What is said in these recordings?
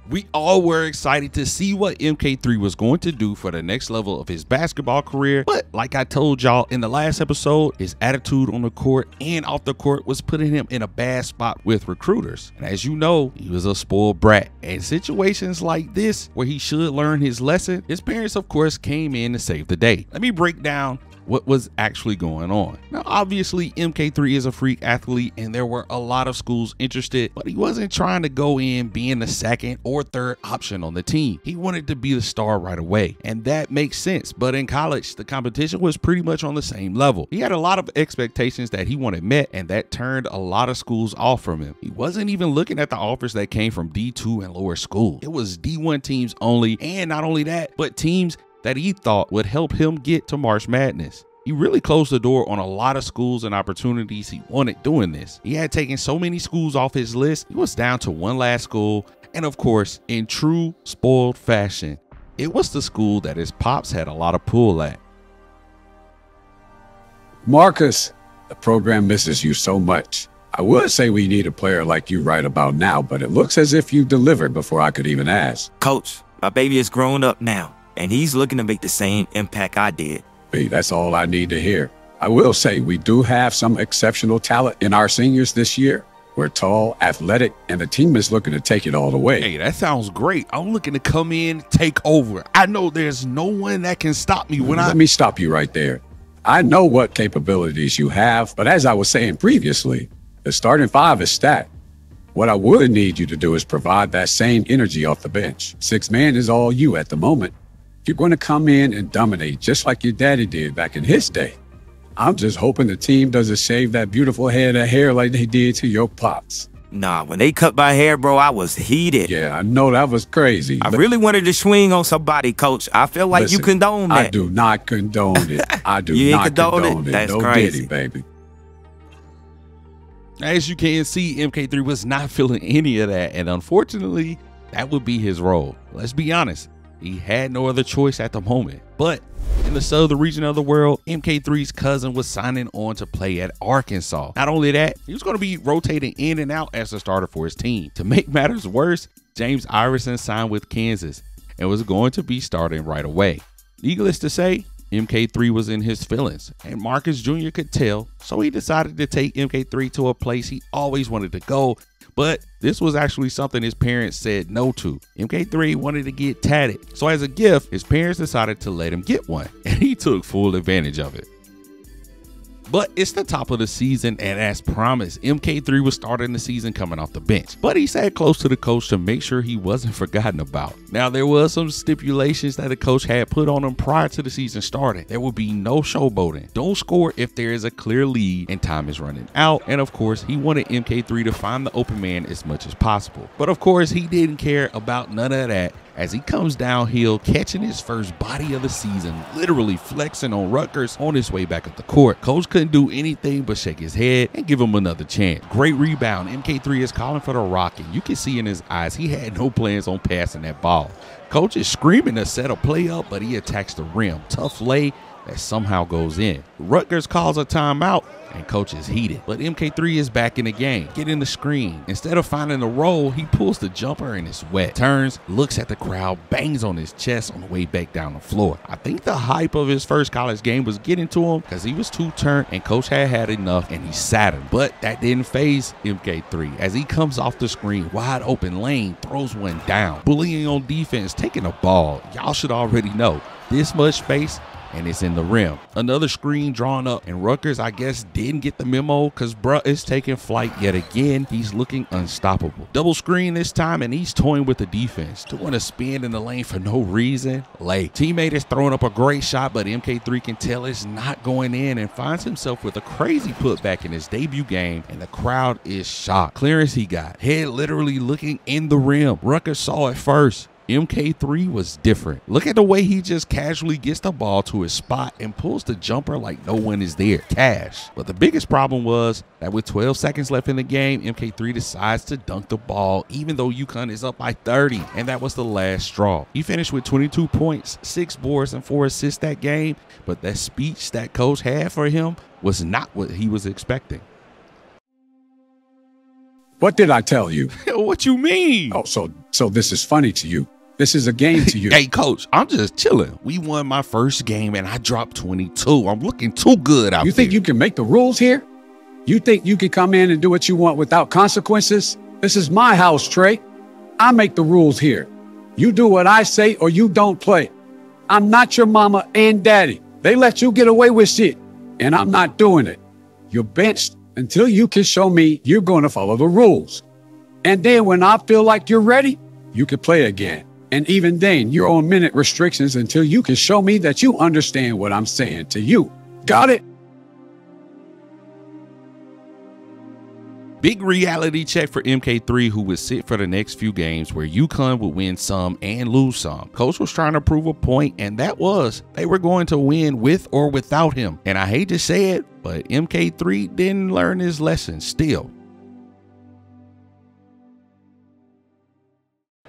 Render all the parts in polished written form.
We all were excited to see what MK3 was going to do for the next level of his basketball career, but like I told y'all in the last episode, his attitude on the court and off the court was putting him in a bad spot with recruiters. And as you know, he was a spoiled brat. And situations like this, where he should learn his lesson, his parents of course came in to save the day. Let me break down what was actually going on. Now, obviously, MK3 is a freak athlete and there were a lot of schools interested, but he wasn't trying to go in being the second or third option on the team. He wanted to be the star right away, and that makes sense. But in college, the competition was pretty much on the same level. He had a lot of expectations that he wanted met, and that turned a lot of schools off from him. He wasn't even looking at the offers that came from D2 and lower schools. It was D1 teams only, and not only that, but teams that he thought would help him get to March Madness. He really closed the door on a lot of schools and opportunities he wanted doing this. He had taken so many schools off his list, he was down to one last school, and of course, in true spoiled fashion, it was the school that his pops had a lot of pull at. Marcus, the program misses you so much. I would say we need a player like you right about now, but it looks as if you delivered before I could even ask. Coach, my baby is grown up now, and he's looking to make the same impact I did. Hey, that's all I need to hear. I will say we do have some exceptional talent in our seniors this year. We're tall, athletic, and the team is looking to take it all the way. Hey, that sounds great. I'm looking to come in, take over. I know there's no one that can stop me when Let me stop you right there. I know what capabilities you have, but as I was saying previously, the starting five is stacked. What I would need you to do is provide that same energy off the bench. 6-man is all you at the moment. You're going to come in and dominate just like your daddy did back in his day. I'm just hoping the team doesn't shave that beautiful head of hair like they did to your pops. Nah, when they cut my hair, bro, I was heated. Yeah, I know that was crazy. I really wanted to swing on somebody, Coach. I feel like you condone that. I do not condone it. I do You ain't not condone it. That's no crazy. Diddy, baby. As you can see, MK3 was not feeling any of that, and unfortunately, that would be his role. Let's be honest, he had no other choice at the moment. But in the southern region of the world, MK3's cousin was signing on to play at Arkansas. Not only that, he was going to be rotating in and out as a starter for his team. To make matters worse, James Iverson signed with Kansas and was going to be starting right away. Needless to say, MK3 was in his feelings, and Marcus Jr. could tell, so he decided to take MK3 to a place he always wanted to go, but this was actually something his parents said no to. MK3 wanted to get tatted, so as a gift, his parents decided to let him get one, and he took full advantage of it. But it's the top of the season, and as promised, MK3 was starting the season coming off the bench. But he sat close to the coach to make sure he wasn't forgotten about. Now, there was some stipulations that the coach had put on him prior to the season starting. There would be no showboating. Don't score if there is a clear lead and time is running out. And of course, he wanted MK3 to find the open man as much as possible. But of course, he didn't care about none of that, as he comes downhill, catching his first body of the season, literally flexing on Rutgers on his way back up the court. Coach couldn't do anything but shake his head and give him another chance. Great rebound. MK3 is calling for the rock, and you can see in his eyes he had no plans on passing that ball. Coach is screaming to set a play up, but he attacks the rim. Tough lay that somehow goes in. Rutgers calls a timeout, and coach is heated. But MK3 is back in the game, getting the screen. Instead of finding the roll, he pulls the jumper and it's wet. Turns, looks at the crowd, bangs on his chest on the way back down the floor. I think the hype of his first college game was getting to him, because he was too turned and coach had had enough and he sat him. But that didn't faze MK3 as he comes off the screen, wide open lane, throws one down. Bullying on defense, taking a ball. Y'all should already know, this much space and it's in the rim. Another screen drawn up, and Rutgers, I guess, didn't get the memo, because bruh is taking flight yet again. He's looking unstoppable. Double screen this time, and he's toying with the defense, doing a spin in the lane for no reason. Late. Teammate is throwing up a great shot, but MK3 can tell it's not going in and finds himself with a crazy putback in his debut game, and the crowd is shocked. Clearance he got. Head literally looking in the rim. Rutgers saw it first. MK3 was different. Look at the way he just casually gets the ball to his spot and pulls the jumper like no one is there. Cash. But the biggest problem was that with 12 seconds left in the game, MK3 decides to dunk the ball even though UConn is up by 30, and that was the last straw. He finished with 22 points, 6 boards, and 4 assists that game, but that speech that coach had for him was not what he was expecting. What did I tell you? What you mean? Oh, so this is funny to you. This is a game to you. Hey, coach, I'm just chilling. We won my first game and I dropped 22. I'm looking too good out there. You think you can make the rules here? You think you can come in and do what you want without consequences? This is my house, Trey. I make the rules here. You do what I say or you don't play. I'm not your mama and daddy. They let you get away with shit, and I'm not doing it. You're benched until you can show me you're going to follow the rules. And then when I feel like you're ready, you can play again. And even then, you're on minute restrictions until you can show me that you understand what I'm saying to you. Got it? Big reality check for MK3, who would sit for the next few games where UConn would win some and lose some. Coach was trying to prove a point, and that was they were going to win with or without him. And I hate to say it, but MK3 didn't learn his lesson still.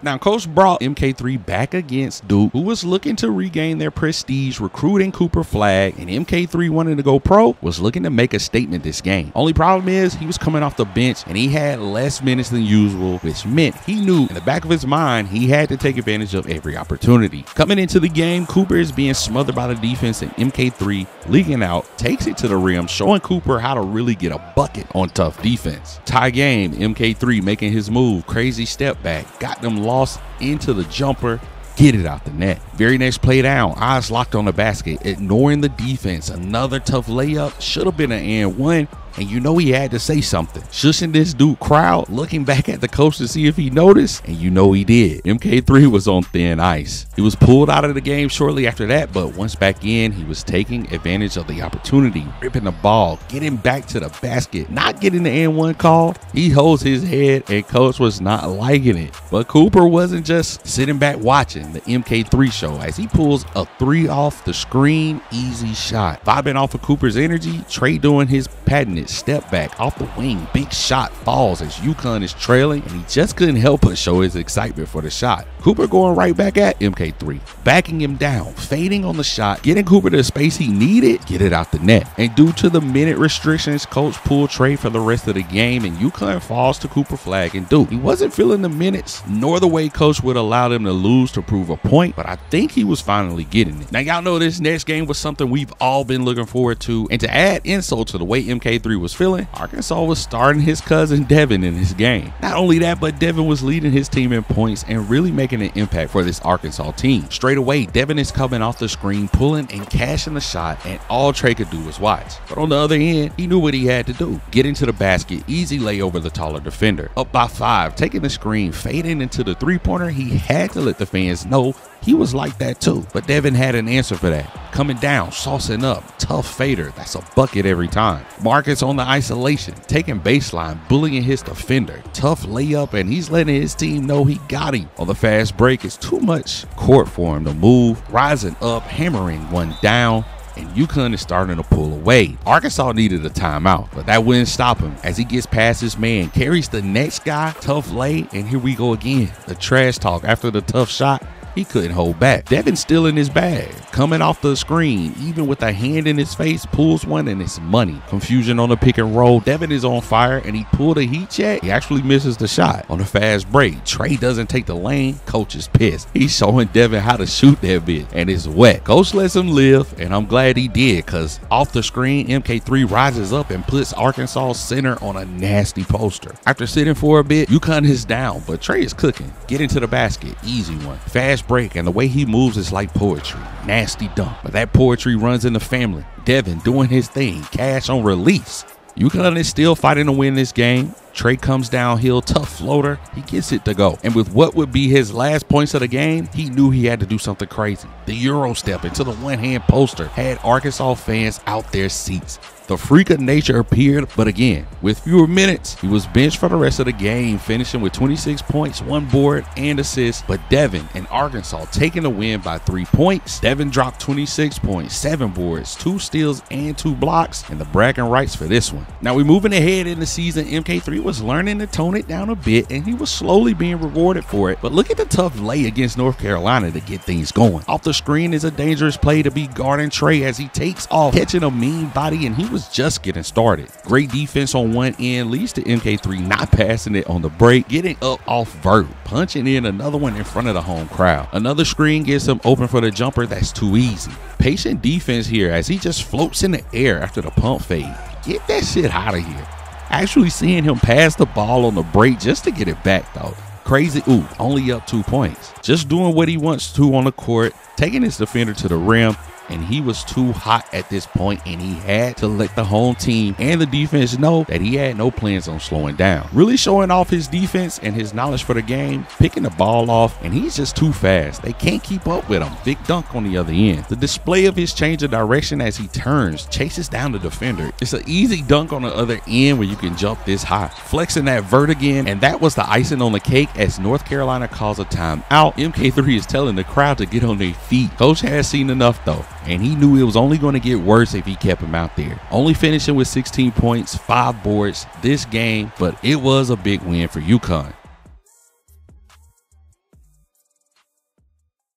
Now, Coach brought MK3 back against Duke, who was looking to regain their prestige, recruiting Cooper Flagg, and MK3 wanting to go pro, was looking to make a statement this game. Only problem is he was coming off the bench and he had less minutes than usual, which meant he knew in the back of his mind he had to take advantage of every opportunity. Coming into the game, Cooper is being smothered by the defense and MK3 leaking out, takes it to the rim, showing Cooper how to really get a bucket on tough defense. Tie game, MK3 making his move, crazy step back, got them lost into the jumper, get it out the net. Very next play down, eyes locked on the basket, ignoring the defense. Another tough layup, should have been an and one, and you know he had to say something. Shushing this dude crowd, looking back at the coach to see if he noticed, and you know he did. MK3 was on thin ice. He was pulled out of the game shortly after that, but once back in, he was taking advantage of the opportunity, ripping the ball, getting back to the basket, not getting the and one call. He holds his head, and coach was not liking it. But Cooper wasn't just sitting back watching the MK3 show as he pulls a three off the screen, easy shot. Vibing off of Cooper's energy, Trey doing his patented step back off the wing, big shot falls as UConn is trailing, and he just couldn't help but show his excitement for the shot. Cooper going right back at MK3, backing him down, fading on the shot, getting Cooper the space he needed, get it out the net. And due to the minute restrictions, coach pulled Trey for the rest of the game, and UConn falls to Cooper Flagg and Duke. He wasn't feeling the minutes, nor the way coach would allow them to lose to prove a point, but I think he was finally getting it. Now y'all know this next game was something we've all been looking forward to, and to add insult to the way MK3 was feeling, Arkansas was starting his cousin Devin in his game. Not only that, but Devin was leading his team in points and really making an impact for this Arkansas team. Straight away, Devin is coming off the screen, pulling and cashing the shot, and all Trey could do was watch. But on the other end, he knew what he had to do. Get into the basket, easy lay over the taller defender. Up by 5, taking the screen, fading into the three-pointer. He had to let the fans know he was like that too, but Devin had an answer for that. Coming down, saucing up, tough fader, that's a bucket every time. Marcus on the isolation, taking baseline, bullying his defender. Tough layup, and he's letting his team know he got him. On the fast break, it's too much court for him to move. Rising up, hammering one down, and UConn is starting to pull away. Arkansas needed a timeout, but that wouldn't stop him as he gets past his man, carries the next guy, tough lay, and here we go again. The trash talk after the tough shot. He couldn't hold back. Devin's still in his bag, coming off the screen, even with a hand in his face, pulls one, and it's money. Confusion on the pick and roll. Devin is on fire, and he pulled a heat check. He actually misses the shot. On the fast break, Trey doesn't take the lane. Coach is pissed. He's showing Devin how to shoot that bitch, and it's wet. Coach lets him live, and I'm glad he did, because off the screen, MK3 rises up and puts Arkansas center on a nasty poster. After sitting for a bit, UConn is down, but Trey is cooking. Get into the basket. Easy one. Fast break, and the way he moves is like poetry. Nasty dunk, but that poetry runs in the family. Devin doing his thing, cash on release. UConn is still fighting to win this game. Trey comes downhill, tough floater. He gets it to go. And with what would be his last points of the game, he knew he had to do something crazy. The Euro step into the one-hand poster had Arkansas fans out their seats. The freak of nature appeared, but again, with fewer minutes, he was benched for the rest of the game, finishing with 26 points, 1 board, and assist. But Devin and Arkansas taking the win by 3 points. Devin dropped 26 points, 7 boards, 2 steals, and 2 blocks, and the bragging rights for this one. Now we're moving ahead in the season. MK3 was learning to tone it down a bit, and he was slowly being rewarded for it. But look at the tough lay against North Carolina to get things going. Off the screen is a dangerous play to be guarding Trey as he takes off, catching a mean body, and he was was just getting started. Great defense on one end leads to MK3 not passing it on the break, getting up off vert, punching in another one in front of the home crowd. Another screen gets him open for the jumper that's too easy. Patient defense here as he just floats in the air after the pump fade. Get that shit out of here. Actually seeing him pass the ball on the break just to get it back though. Crazy, only up 2 points. Just doing what he wants to on the court, taking his defender to the rim, and he was too hot at this point, and he had to let the home team and the defense know that he had no plans on slowing down. Really showing off his defense and his knowledge for the game, picking the ball off, and he's just too fast. They can't keep up with him. Big dunk on the other end. The display of his change of direction as he turns, chases down the defender. It's an easy dunk on the other end where you can jump this high. Flexing that vert again, and that was the icing on the cake as North Carolina calls a timeout. MK3 is telling the crowd to get on their feet. Coach has seen enough though, and he knew it was only going to get worse if he kept him out there. Only finishing with 16 points, 5 boards this game, but it was a big win for UConn.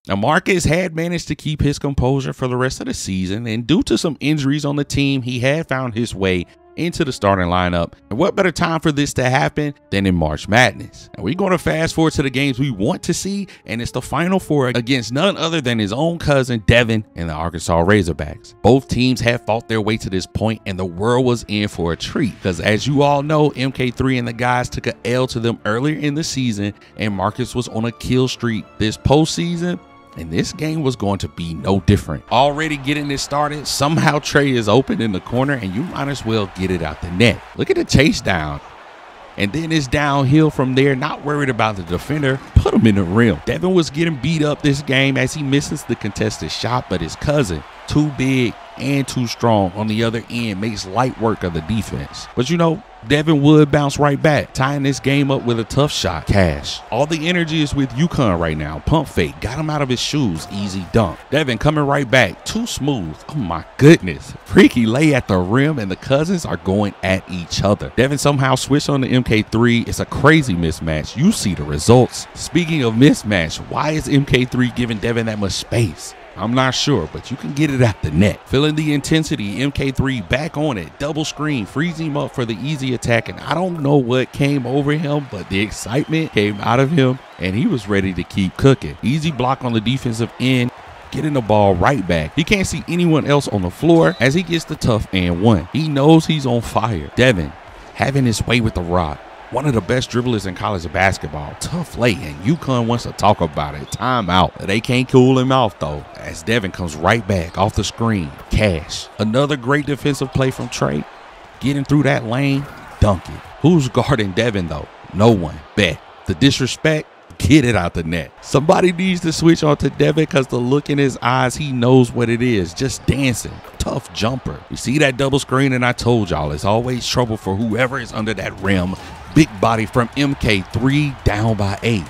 Now, Marcus had managed to keep his composure for the rest of the season, and due to some injuries on the team, he had found his way into the starting lineup. And what better time for this to happen than in March Madness? And we're going to fast forward to the games we want to see, and it's the Final Four against none other than his own cousin Devin and the Arkansas Razorbacks. Both teams had fought their way to this point, and the world was in for a treat because, as you all know, MK3 and the guys took an L to them earlier in the season, and Marcus was on a kill streak this postseason. And this game was going to be no different. Already getting this started, somehow Trey is open in the corner, and you might as well get it out the net. Look at the chase down. And then it's downhill from there, not worried about the defender, put him in the rim. Devin was getting beat up this game as he misses the contested shot, but his cousin, too big and too strong on the other end, makes light work of the defense. But you know, Devin would bounce right back, tying this game up with a tough shot. Cash. All the energy is with UConn right now. Pump fake, got him out of his shoes, easy dunk. Devin coming right back, too smooth. Oh my goodness. Freaky lay at the rim, and the cousins are going at each other. Devin somehow switched on the MK3. It's a crazy mismatch. You see the results. Speaking of mismatch, why is MK3 giving Devin that much space? I'm not sure, but you can get it at the net. Feeling the intensity, MK3 back on it, double screen, frees him up for the easy attack, and I don't know what came over him, but the excitement came out of him, and he was ready to keep cooking. Easy block on the defensive end, getting the ball right back. He can't see anyone else on the floor as he gets the tough and one. He knows he's on fire. Devin having his way with the rock. One of the best dribblers in college basketball. Tough lay, and UConn wants to talk about it. Timeout. They can't cool him off though, as Devin comes right back off the screen. Cash. Another great defensive play from Trey. Getting through that lane, dunk it. Who's guarding Devin though? No one. Bet. The disrespect, get it out the net. Somebody needs to switch on to Devin because the look in his eyes, he knows what it is. Just dancing. Tough jumper. You see that double screen, and I told y'all it's always trouble for whoever is under that rim. Big body from MK3, down by 8.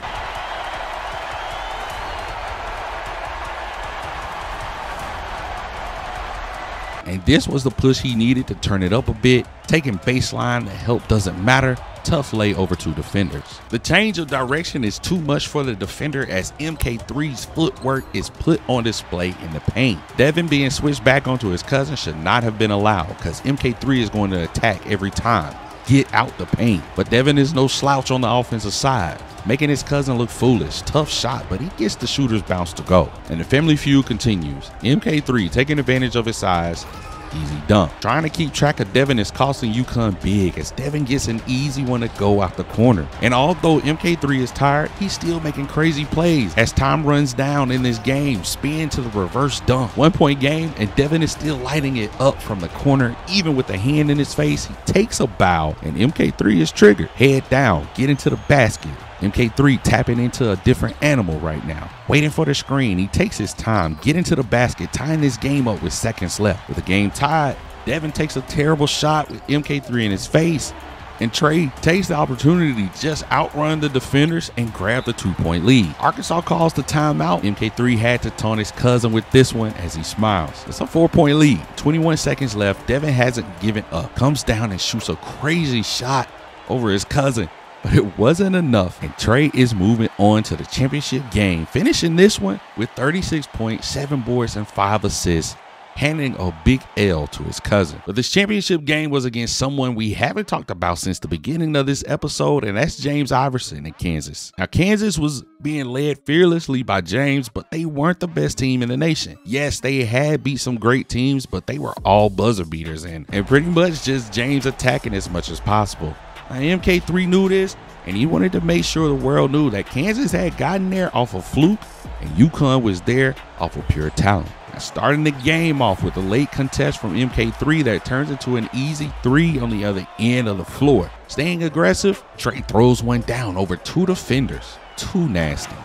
And this was the push he needed to turn it up a bit. Taking baseline, the help doesn't matter. Tough lay over 2 defenders. The change of direction is too much for the defender as MK3's footwork is put on display in the paint. Devin being switched back onto his cousin should not have been allowed because MK3 is going to attack every time. Get out the paint. But Devin is no slouch on the offensive side, making his cousin look foolish. Tough shot, but he gets the shooter's bounce to go. And the family feud continues. MK3 taking advantage of his size. Easy dunk. Trying to keep track of Devin is costing UConn big as Devin gets an easy one to go out the corner. And although MK3 is tired, he's still making crazy plays as time runs down in this game. Spin to the reverse dunk. 1 point game, and Devin is still lighting it up from the corner. Even with the hand in his face, he takes a bow, and MK3 is triggered. Head down, get into the basket. MK3 tapping into a different animal right now. Waiting for the screen, he takes his time, get into the basket, tying this game up with seconds left. With the game tied, Devin takes a terrible shot with MK3 in his face, and Trey takes the opportunity to just outrun the defenders and grab the 2-point lead. Arkansas calls the timeout. MK3 had to taunt his cousin with this one as he smiles. It's a 4-point lead, 21 seconds left. Devin hasn't given up, comes down and shoots a crazy shot over his cousin. But it wasn't enough, and Trey is moving on to the championship game, finishing this one with 36 points, 7 boards, and 5 assists. handing a big L to his cousin. But this championship game was against someone we haven't talked about since the beginning of this episode, and that's James Iverson in Kansas. Now, Kansas was being led fearlessly by James, but they weren't the best team in the nation. Yes, they had beat some great teams, but they were all buzzer beaters and pretty much just James attacking as much as possible. Now, MK3 knew this, and he wanted to make sure the world knew that Kansas had gotten there off of fluke and UConn was there off of pure talent. Now, starting the game off with a late contest from MK3 that turns into an easy 3 on the other end of the floor. Staying aggressive, Trey throws one down over 2 defenders. Too nasty.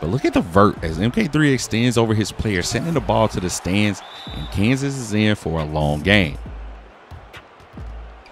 But look at the vert as MK3 extends over his player, sending the ball to the stands, and Kansas is in for a long game.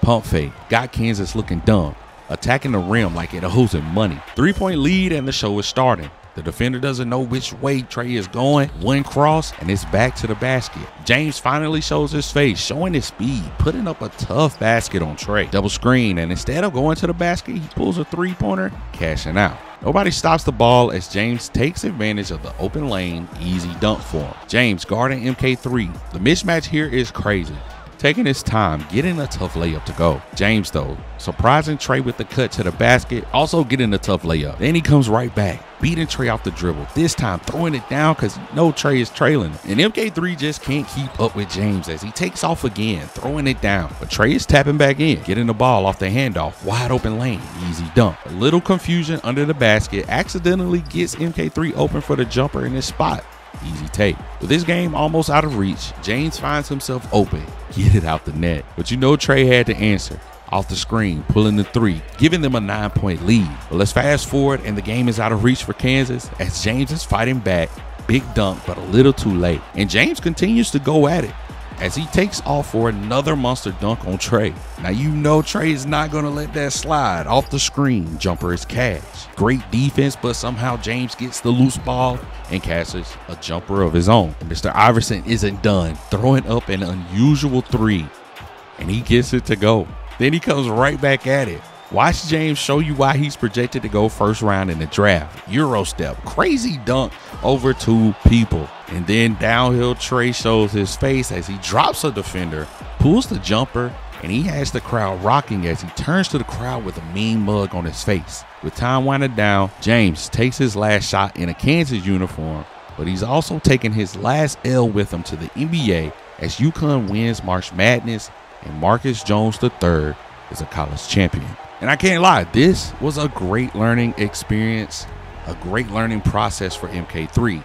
Pump fake got Kansas looking dumb, attacking the rim like it owes him money. 3-point lead and the show is starting. The defender doesn't know which way Trey is going. One cross and it's back to the basket. James finally shows his face, showing his speed, putting up a tough basket on Trey. Double screen, and instead of going to the basket, he pulls a 3-pointer, cashing out. Nobody stops the ball as James takes advantage of the open lane, easy dunk for him. James guarding MK3. The mismatch here is crazy. Taking his time, getting a tough layup to go. James, though, surprising Trey with the cut to the basket, also getting a tough layup. Then he comes right back, beating Trey off the dribble, this time throwing it down because Trey is trailing him. And MK3 just can't keep up with James as he takes off again, throwing it down. But Trey is tapping back in, getting the ball off the handoff, wide open lane, easy dunk. A little confusion under the basket, accidentally gets MK3 open for the jumper in his spot. Easy take. With this game almost out of reach, James finds himself open. Get it out the net. But Trey had to answer. Off the screen, pulling the 3, giving them a 9-point lead. But let's fast forward, and the game is out of reach for Kansas as James is fighting back. Big dunk, but a little too late. And James continues to go at it as he takes off for another monster dunk on Trey. Now Trey is not going to let that slide. Off the screen, jumper is cash. Great defense, but somehow James gets the loose ball and catches a jumper of his own. And Mr. Iverson isn't done, throwing up an unusual 3, and he gets it to go. Then he comes right back at it. Watch James show you why he's projected to go first round in the draft. Euro step, crazy dunk over 2 people. And then downhill Trey shows his face as he drops a defender, pulls the jumper, and he has the crowd rocking as he turns to the crowd with a mean mug on his face. With time winding down, James takes his last shot in a Kansas uniform, but he's also taking his last L with him to the NBA as UConn wins March Madness and Marcus Jones III is a college champion. And I can't lie, this was a great learning experience, a great learning process for MK3.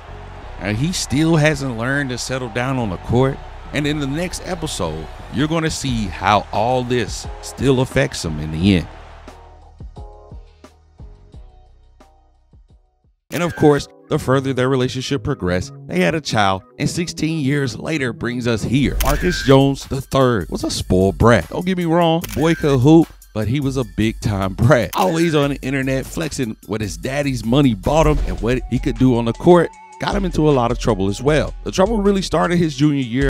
And he still hasn't learned to settle down on the court. And in the next episode, you're going to see how all this still affects him in the end. And of course, the further their relationship progressed, they had a child, and 16 years later brings us here. Marcus Jones III was a spoiled brat. Don't get me wrong, the boy could hoop, but he was a big time brat. Always on the internet flexing what his daddy's money bought him and what he could do on the court. Got him into a lot of trouble as well. The trouble really started his junior year